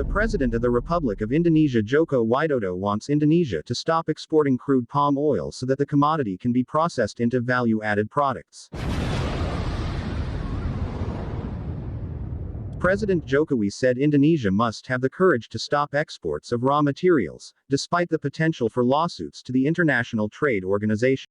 President of the Republic of Indonesia Joko Widodo wants Indonesia to stop exporting crude palm oil so that the commodity can be processed into value-added products. President Jokowi said Indonesia must have the courage to stop exports of raw materials, despite the potential for lawsuits to the International Trade Organization.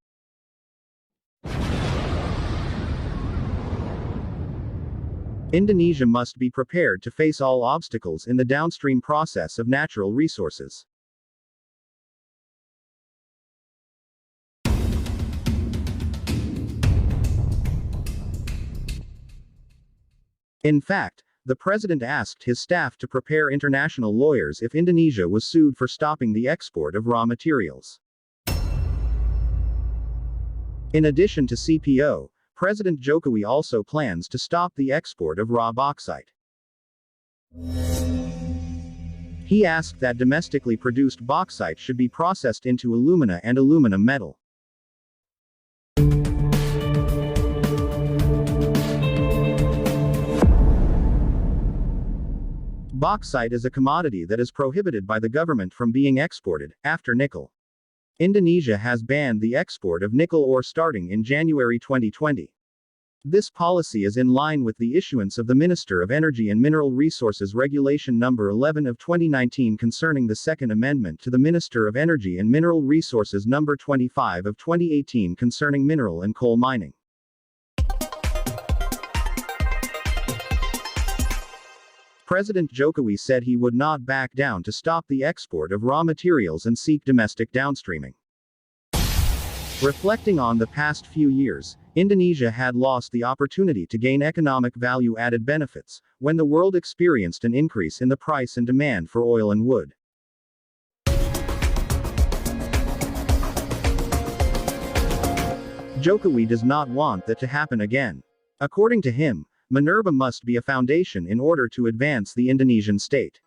Indonesia must be prepared to face all obstacles in the downstream process of natural resources. In fact, the president asked his staff to prepare international lawyers if Indonesia was sued for stopping the export of raw materials. In addition to CPO, President Jokowi also plans to stop the export of raw bauxite. He asked that domestically produced bauxite should be processed into alumina and aluminum metal. Bauxite is a commodity that is prohibited by the government from being exported, after nickel. Indonesia has banned the export of nickel ore starting in January 2020. This policy is in line with the issuance of the Minister of Energy and Mineral Resources Regulation No. 11 of 2019 concerning the Second Amendment to the Minister of Energy and Mineral Resources No. 25 of 2018 concerning mineral and coal mining. President Jokowi said he would not back down to stop the export of raw materials and seek domestic downstreaming. Reflecting on the past few years, Indonesia had lost the opportunity to gain economic value-added benefits, when the world experienced an increase in the price and demand for oil and wood. Jokowi does not want that to happen again. According to him, Minerba must be a foundation in order to advance the Indonesian state.